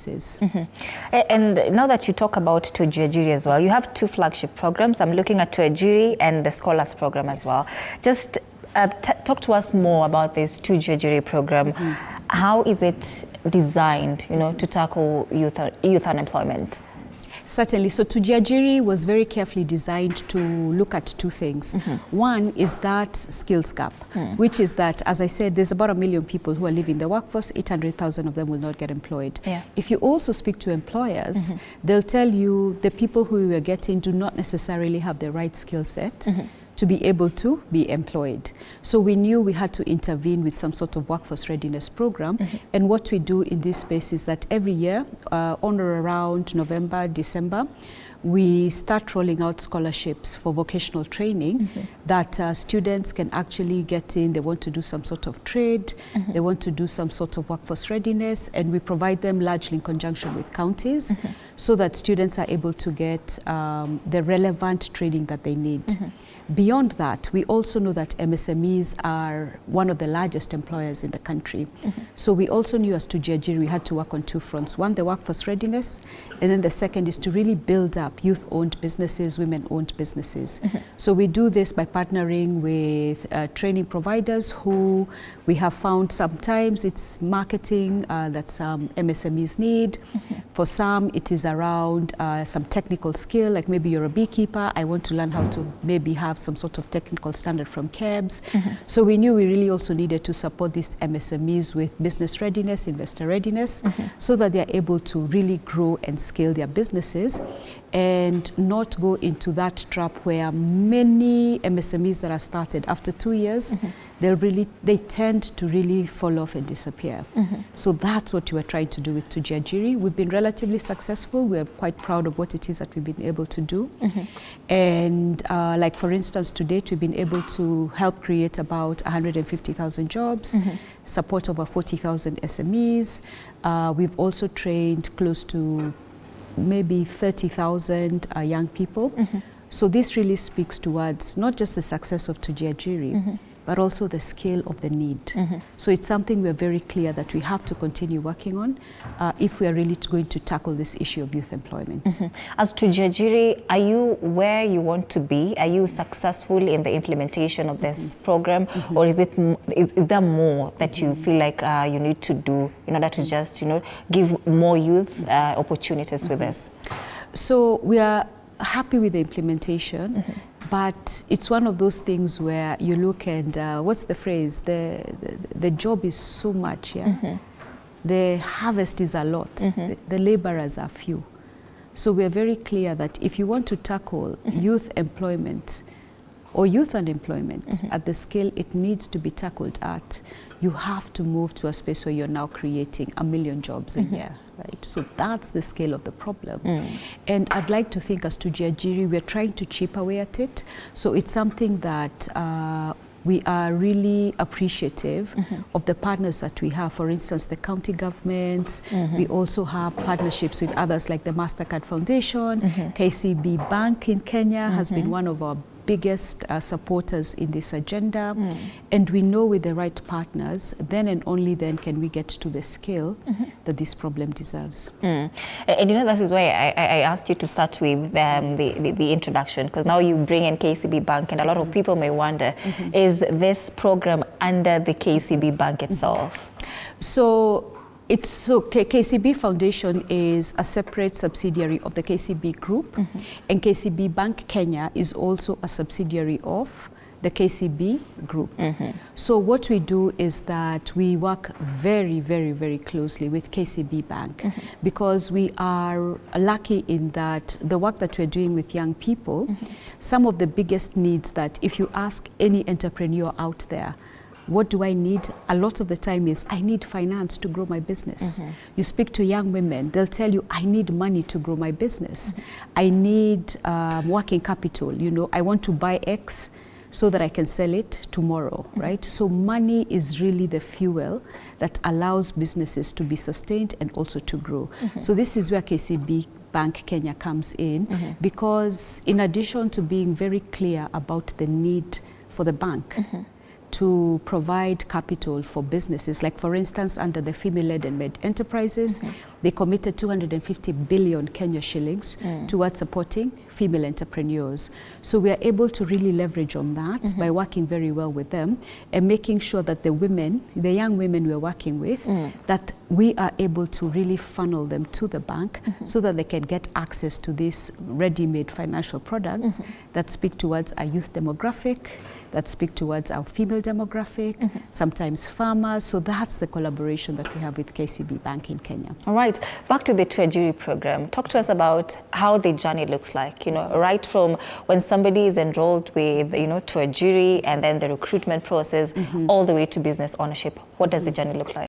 businesses. And now that you talk about Tujiajiri as well, you have two flagship programs. I'm looking at Tujiajiri and the Scholars Program as well. Just talk to us more about this Tujiajiri program. How is it designed, to tackle youth unemployment? Certainly. So Tujiajiri was very carefully designed to look at two things. One is that skills gap, which is that, as I said, there's about 1 million people who are leaving the workforce, 800,000 of them will not get employed. If you also speak to employers, they'll tell you the people who we are getting do not necessarily have the right skill set to be able to be employed. So we knew we had to intervene with some sort of workforce readiness program. And what we do in this space is that every year, on or around November, December, we start rolling out scholarships for vocational training that students can actually get in. They want to do some sort of trade, they want to do some sort of workforce readiness, and we provide them largely in conjunction with counties so that students are able to get the relevant training that they need. Beyond that, we also know that MSMEs are one of the largest employers in the country. So we also knew as Tujiajiri we had to work on two fronts. One, the workforce readiness, and then the second is to really build up youth-owned businesses, women-owned businesses. So we do this by partnering with training providers who we have found sometimes it's marketing that some MSMEs need. For some, it is around some technical skill, like maybe you're a beekeeper, I want to learn how to maybe have some sort of technical standard from KEBS. So we knew we really also needed to support these MSMEs with business readiness, investor readiness, so that they're able to really grow and scale their businesses and not go into that trap where many MSMEs that are started after 2 years, they tend to really fall off and disappear. So that's what we are trying to do with Tujiajiri. We've been relatively successful. We're quite proud of what it is that we've been able to do. And like for instance, to date, we've been able to help create about 150,000 jobs, support over 40,000 SMEs. We've also trained close to maybe 30,000 young people. So this really speaks towards not just the success of Tujiajiri, but also the scale of the need. So it's something we're very clear that we have to continue working on if we are really going to tackle this issue of youth employment. As Tujiajiri, are you where you want to be? Are you successful in the implementation of this program? Or is there more that you feel like you need to do in order to just, give more youth opportunities with this? So we are happy with the implementation. But it's one of those things where you look and what's the phrase? The job is so much, The harvest is a lot. The laborers are few. So we are very clear that if you want to tackle youth employment or youth unemployment at the scale it needs to be tackled at, you have to move to a space where you're now creating 1 million jobs a year. Right? So that's the scale of the problem. And I'd like to think as Tujiajiri, we're trying to chip away at it. So it's something that we are really appreciative of the partners that we have. For instance, the county governments. We also have partnerships with others like the MasterCard Foundation. KCB Bank in Kenya has been one of our biggest supporters in this agenda. And we know with the right partners, then and only then can we get to the scale that this problem deserves. And this is why I asked you to start with the introduction, because now you bring in KCB Bank, and a lot of people may wonder, is this program under the KCB Bank itself? So KCB Foundation is a separate subsidiary of the KCB Group, and KCB Bank Kenya is also a subsidiary of the KCB Group. So what we do is that we work very, very, very closely with KCB Bank because we are lucky in that the work that we're doing with young people, some of the biggest needs that if you ask any entrepreneur out there, what do I need? A lot of the time is, I need finance to grow my business. You speak to young women, they'll tell you, I need money to grow my business. I need working capital, I want to buy X so that I can sell it tomorrow, right? So money is really the fuel that allows businesses to be sustained and also to grow. So this is where KCB Bank Kenya comes in, because in addition to being very clear about the need for the bank, to provide capital for businesses, like for instance under the female-led and made enterprises, they committed 250 billion Kenya shillings towards supporting female entrepreneurs. So we are able to really leverage on that by working very well with them and making sure that the women, the young women we're working with, that we are able to really funnel them to the bank so that they can get access to these ready-made financial products that speak towards our youth demographic, that speak towards our female demographic, sometimes farmers. So that's the collaboration that we have with KCB Bank in Kenya. All right, back to the Tuajiri program. Talk to us about how the journey looks like, you know, right from when somebody is enrolled with, you know, Tuajiri and then the recruitment process all the way to business ownership. What does the journey look like?